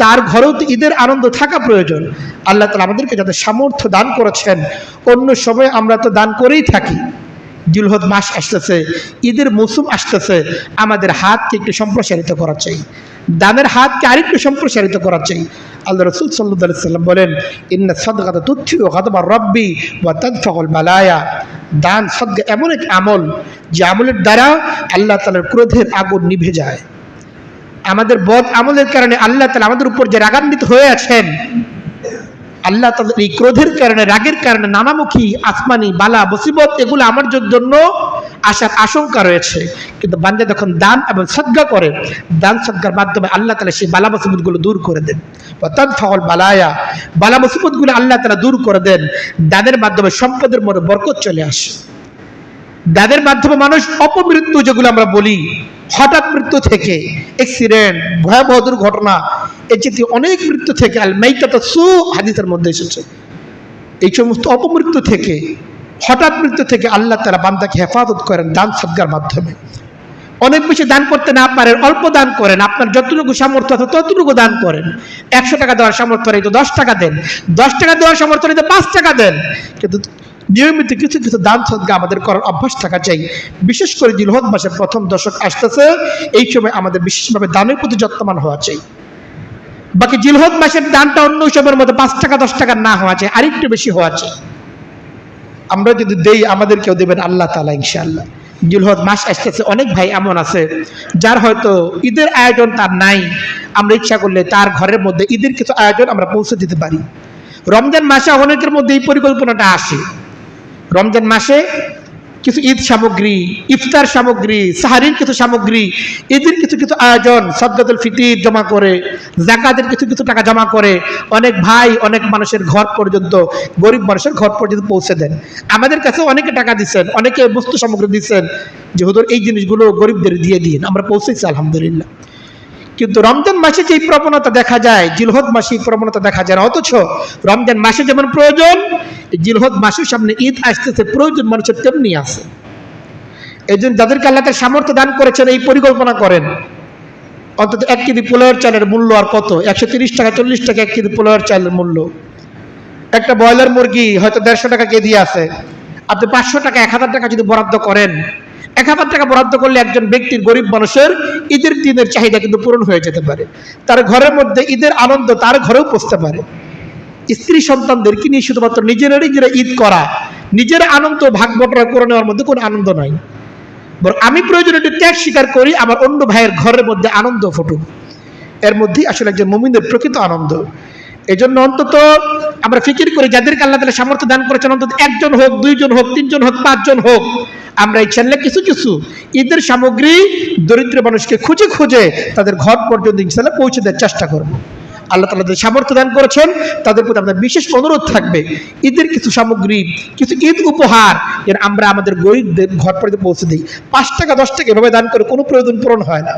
তার ঘরেও তো ঈদের আনন্দ থাকা প্রয়োজন। আল্লাহ তাআলা আমাদেরকে যাদের সামর্থ্য দান করেছেন, অন্য সময় আমরা তো দান করেই থাকি। জিলহজ মাস আসতেছে, ঈদের মৌসুম আসতেছে, আমাদের হাতকে একটু সম্প্রসারিত করা চাই, দানের হাতকে আরেকটু সম্প্রসারিত করা চাই। আল্লাহ রাসূল সাল্লাল্লাহু আলাইহি ওয়াসাল্লাম বলেন, ইন্না সাদকাতা তুতফিউ গাদাবার রাব্বি ওয়া তাদফাউল বালায়া। দান সাদকা এমন এক আমল, যে আমলের দ্বারা আল্লাহ তাআলার ক্রোধের আগুন নিভে যায়। আমাদের বদ আমলের কারণে আল্লাহ তাআলা আমাদের উপর যে রাগান্বিত হয়ে আছেন, আল্লাহ তাআলার এই ক্রোধের কারণে, রাগের কারণে নানামুখী আসমানি বালা মুসিবত এগুলো আমার জন্য আসার আশঙ্কা রয়েছে। কিন্তু বান্দা যখন দান এবং সাদকা করে, দান সাদকার মাধ্যমে আল্লাহ তাআলা সেই বালা মুসিবতগুলো দূর করে দেন। তাদফাউল বালায়া, বালা মুসিবতগুলো আল্লাহ তাআলা দূর করে দেন। দানের মাধ্যমে সম্পদের মধ্যে বরকত চলে আসে। দানের মাধ্যমে মানুষ অপমৃত্যু, যেগুলো আমরা বলি, হঠাৎ মৃত্যু থেকে, অ্যাক্সিডেন্ট, ভয়াবহ দুর্ঘটনা, এই জাতীয় অনেক মৃত্যু থেকে, আল মাইতাতু সু হাদিসের মধ্যে এসেছে, এই সমস্ত অপমৃত্যু থেকে, হঠাৎ মৃত্যু থেকে আল্লাহ তাআলা বান্দাকে হেফাজত করেন দান সাদকার মাধ্যমে। অনেক বেশি দান করতে না পারেন, অল্প দান করেন, আপনার যতটুকু সামর্থ্য আছে ততটুকু দান করেন। 100 টাকা দেওয়ার সামর্থ্য নেই তো 10 টাকা দেন, 10 টাকা দেওয়ার সামর্থ্য নেই তো 5 টাকা দেন। কিন্তু নিয়মিত কিছু কিছু দান সাদকা আমাদের করার অভ্যাস থাকা চাই। বিশেষ করে জিলহজ মাসের প্রথম দশক আসতেছে, এই সময় আমাদের বিশেষভাবে দানের প্রতি যত্নবান হওয়া চাই। বাকি জিলহজ মাসের দানটা অন্য সময়ের মধ্যে 5 টাকা 10 টাকা না হওয়া চাই, আরেকটু বেশি হওয়া চাই। আমরা যদি দেই, আমাদেরকেও দেবেন আল্লাহ তাআলা ইনশাআল্লাহ। জিলহজ মাস আসতেছে, অনেক ভাই এমন আছে যার হয়তো ঈদের আয়োজন তার নাই, আমরা ইচ্ছা করলে তার ঘরের মধ্যে ঈদের কিছু আয়োজন আমরা পৌঁছে দিতে পারি। রমজান মাসে অনেকের মধ্যে এই পরিকল্পনাটা আসে, রমজান মাসে কিছু ঈদ সামগ্রী, ইফতার সামগ্রী, সাহারির কিছু সামগ্রী, ঈদের কিছু কিছু আয়োজন, সদকাতুল ফিতর জমা করে, যাকাতের কিছু কিছু টাকা জমা করে অনেক ভাই অনেক মানুষের ঘর পর্যন্ত, গরিব মানুষের ঘর পর্যন্ত পৌঁছে দেন। আমাদের কাছে অনেকে টাকা দিচ্ছেন, অনেকে বস্তু সামগ্রী দিচ্ছেন যে হুজুর এই জিনিসগুলো গরিবদের দিয়ে দিন, আমরা পৌঁছেছি আলহামদুলিল্লাহ। কিন্তু রমজান মাসে যে প্রবণতা দেখা যায়, জিলহজ মাসে এই প্রবণতা দেখা যায় না। অথচ রমজান মাসে যেমন প্রয়োজন, জিলহজ মাসের সামনে ঈদ আসতেছে, প্রয়োজন মানুষের তেমনি আছে। এই জন্য যাদেরকে আল্লাহ তাআলা সামর্থ্য দান করেছেন, এই পরিকল্পনা করেন। অন্তত 1 কেজি পোলাওয়ের চালের মূল্য আর কত, 130 টাকা 40 টাকা 1 কেজি পোলাওয়ের চালের মূল্য। একটা ব্রয়লার মুরগি হয়তো 150 টাকা কেজি আছে, আপনি 500 টাকা 1000 টাকা যদি বরাদ্দ করেন, 1000 টাকা বরাদ্দ করলে একজন ব্যক্তির, গরিব মানুষের ঈদের দিনের চাহিদা কিন্তু পূরণ হয়ে যেতে পারে। তার ঘরের মধ্যে ঈদের আনন্দ তার ঘরেও পৌঁছতে পারে। স্ত্রী সন্তানদেরকে নিয়ে শুধুমাত্র নিজেরা ঈদ করা, নিজের আনন্দ ভাগ বটরা করে নেওয়ার মধ্যে কোনো আনন্দ নাই। বরং আমি প্রয়োজনে একটু ত্যাগ স্বীকার করি, আমার অন্য ভাইয়ের ঘরের মধ্যে আনন্দ ফুটুক, এর মধ্যেই আসলে একজন মুমিনের প্রকৃত আনন্দ। এই জন্য অন্তত আমরা ফিকির করি, যাদেরকে আল্লাহ তাআলা সামর্থ্য দান করেছেন, অন্তত 1 জন হোক, 2 জন হোক, 3 জন হোক, 5 জন হোক, আমরা ইনশাআল্লাহ কিছু কিছু ঈদের সামগ্রী দরিদ্র মানুষকে খুঁজে খুঁজে তাদের ঘর পর্যন্ত ইনশাআল্লাহ পৌঁছে দেওয়ার চেষ্টা করব। আল্লাহ তাআলা যে সামর্থ্য দান করেছেন তাদের প্রতি আমাদের বিশেষ অনুরোধ থাকবে, ঈদের কিছু সামগ্রী, কিছু ঈদ উপহার যেন আমরা আমাদের গরিবদের ঘর পর্যন্ত পৌঁছে দিই। 5 টাকা 10 টাকা এভাবে দান করে কোনো প্রয়োজন পূরণ হয় না।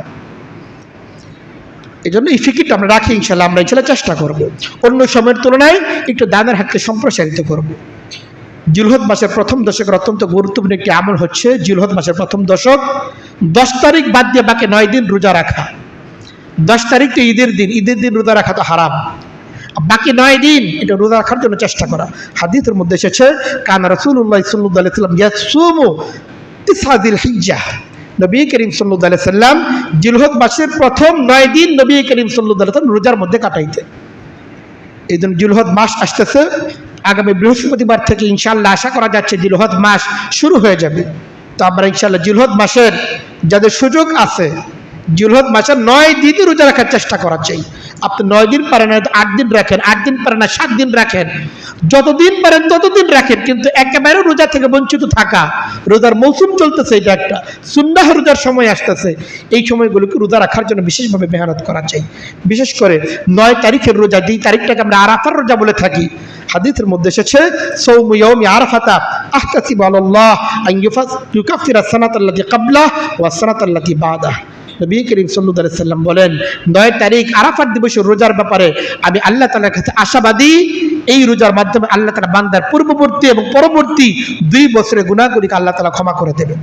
এই জন্য এই ফিকিরটা আমরা রাখি, ইনশাল্লাহ আমরা ইনশাল্লাহ চেষ্টা করব অন্য সময়ের তুলনায় একটু দানের হাতকে সম্প্রসারিত করব। জিলহজ মাসের প্রথম দশকের অত্যন্ত গুরুত্বপূর্ণ একটি আমল হচ্ছে জিলহজ মাসের প্রথম দশক 10 তারিখ বাদ দিয়ে বাকি 9 দিন রোজা রাখা। 10 তারিখ তো ঈদের দিন, ঈদের দিন রোজা রাখা তো হারাম, বাকি 9 দিন এটা রোজা রাখার জন্য চেষ্টা করা। হাদিসের মধ্যে এসেছে কানা রাসূলুল্লাহ সাল্লাল্লাহু আলাইহি ওয়াসাল্লাম ইয়াসুমু তিসআযিল হিজ্জাহ, নবী করিম সাল্লাল্লাহু আলাইহি ওয়াসাল্লাম জিলহজ মাসের প্রথম 9 দিন নবী করিম সাল্লাল্লাহু আলাইহি ওয়াসাল্লাম রোজার মধ্যে কাটাইতেন। এই জন্য জিলহজ মাস আসতেছে, আগামী বৃহস্পতিবার থেকে ইনশাআল্লাহ আশা করা যাচ্ছে জিলহজ মাস শুরু হয়ে যাবে। তো আমরা ইনশাআল্লাহ জিলহজ মাসের যাদের সুযোগ আছে জিলহজ মাসের 9 দিনই রোজা রাখার চেষ্টা করা চাই। আপনি 9 দিন পারেন না 8 দিন রাখেন, 8 দিন পারেন না 7 দিন রাখেন, যতদিন পারেন ততদিন রাখেন, কিন্তু একেবারে রোজা থেকে বঞ্চিত থাকা, রোজার মৌসুম চলতেছে, এটা একটা সুন্নাহ রোজার সময় আসতেছে, এই সময়গুলোকে রোজা রাখার জন্য বিশেষভাবে মেহনত করা চাই। বিশেষ করে 9 তারিখের রোজা, যেই তারিখটাকে আমরা আরাফার রোজা বলে থাকি, হাদিসের মধ্যে এসেছে সাওমু ইয়াউমি আরাফাতা আহতাসিবু আলাল্লাহ আন ইউকাফিরা সানাতাল্লাতী ক্বাবলাহ ওয়া সানাতাল্লাতী বা'দাহ। নবী করিম সাল্লাল্লাহু আলাইহি ওয়াসাল্লাম বলেন 9 তারিখ আরাফাত দিবসের রোজার ব্যাপারে আমি আল্লাহ তাআলার কাছে আশাবাদী, এই রোজার মাধ্যমে আল্লাহ তাআলা বান্দার পূর্ববর্তী এবং পরবর্তী 2 বছরের গুনাহগুলিকে আল্লাহ তাআলা ক্ষমা করে দেবেন।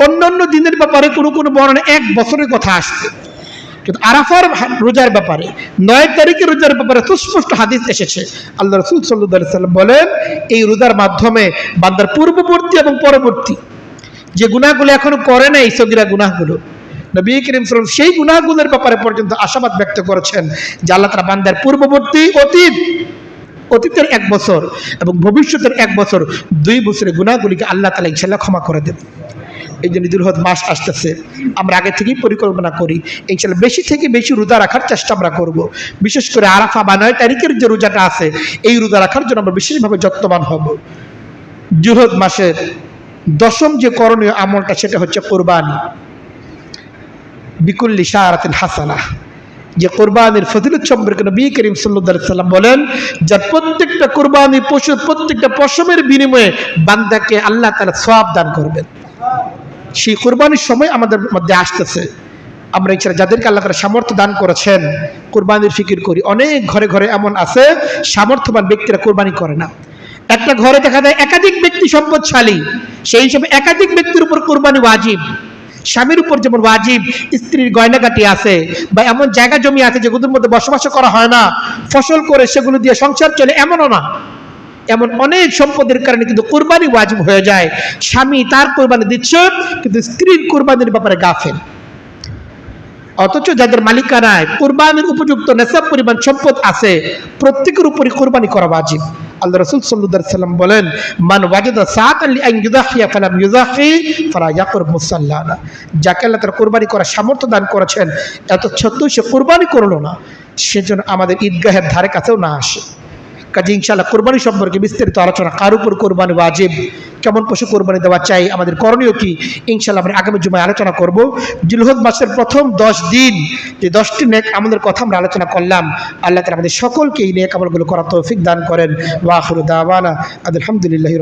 অন্যান্য দিনের ব্যাপারে কোনো কোনো বর্ণনা 1 বছরের কথা আসছে, কিন্তু আরাফার রোজার ব্যাপারে 9 তারিখের রোজার ব্যাপারে সুস্পষ্ট হাদিস এসেছে। আল্লাহ রাসূল সাল্লাল্লাহু আলাইহি ওয়াসাল্লাম বলেন এই রোজার মাধ্যমে বান্দার পূর্ববর্তী এবং পরবর্তী যে গুনাহগুলো এখনো করে নাই, সগীরা গুনাহগুলো, নবী করিম সাল্লাল্লাহু আলাইহি ওয়াসাল্লাম সেই গুনাহগুলোর ব্যাপারে পর্যন্ত আশাবাদ ব্যক্ত করেছেন যে আল্লাহ তাআলা বান্দার পূর্ববর্তী অতীতের 1 বছর এবং ভবিষ্যতের 1 বছর 2 বছরের গুনাহগুলিকে আল্লাহ তাআলা ইনশাআল্লাহ ক্ষমা করে দেবেন। এই জন্য জিলহজ মাস আসতেছে, আমরা আগে থেকেই পরিকল্পনা করি ইনশাআল্লাহ বেশি থেকে বেশি রোজা রাখার চেষ্টা আমরা করব। বিশেষ করে আরাফা বা 9 তারিখের যে রোজাটা আছে এই রোজা রাখার জন্য আমরা বিশেষভাবে যত্নবান হব। জিলহজ মাসের 10ম যে করণীয় আমলটা সেটা হচ্ছে কোরবানি। বিকুল্লি শারাতিন হাসানাহ, যে কোরবানির ফজিলত সম্পর্কে নবী করিম সাল্লাল্লাহু আলাইহি ওয়াসাল্লাম বলেন যার প্রত্যেকটা কোরবানির পশু প্রত্যেকটা পশমের বিনিময়ে বান্দাকে আল্লাহ তাআলা সওয়াব দান করবেন। সেই কোরবানির সময় আমাদের মধ্যে আসতেছে, আমরা ইনশাআল্লাহ যাদেরকে আল্লাহ তাআলা সামর্থ্য দান করেছেন কোরবানির ফিকির করি। অনেক ঘরে ঘরে এমন আছে সামর্থ্যবান ব্যক্তিরা কোরবানি করে না। একটা ঘরে দেখা যায় একাধিক ব্যক্তি সম্পদশালী, সেই হিসেবে একাধিক ব্যক্তির উপর কোরবানি ওয়াজিব। স্বামীর উপর যেমন ওয়াজিব, স্ত্রীর গয়নাগাটি আছে বা এমন জায়গা জমি আছে যেগুলোর মধ্যে বসবাস করা হয় না, ফসল করে সেগুলো দিয়ে সংসার চলে, এমনও না। এমন অনেক সম্পদের কারণে কিন্তু কোরবানি ওয়াজিব হয়ে যায়। স্বামী তার কোরবানি দিচ্ছে কিন্তু স্ত্রীর কোরবানির ব্যাপারে গাফেল। অথচ যাদের মালিকানায় কোরবানির উপযুক্ত নেশাব পরিমাণ সম্পদ আছে প্রত্যেকের উপরই কোরবানি করা ওয়াজিব। আল্লাহ রাসূল সাল্লাল্লাহু আলাইহি ওয়াসাল্লাম বলেন মান ওয়াজাদা সাআতান লিআন ইউযাহিয়া ফালাম ইউযাহি ফালা ইয়াকরব মুসাল্লানা, যাকে আল্লাহ তাআলা কোরবানি করার সামর্থ্য দান করেছেন এত সত্ত্বেও সে কোরবানি করলো না, সেজন্য আমাদের ঈদগাহের ধারে কাছেও না আসে। কাজে ইনশাআল্লাহ কোরবানি সম্পর্কে বিস্তারিত আলোচনা, কার উপর কোরবানি ওয়াজিব, কেমন পশু কোরবানি দেওয়া চাই, আমাদের করণীয় কি, ইনশাআল্লাহ আমরা আগামী জুমায় আলোচনা করব। জিলহজ মাসের প্রথম 10 দিন যে 10টি নেক আমলের কথা আমরা আলোচনা করলাম, আল্লাহ তাআলা আমাদের সকলকে এই নেক আমলগুলো করার তৌফিক দান করেন। ওয়া আখিরু দাওয়ানা আলহামদুলিল্লাহি।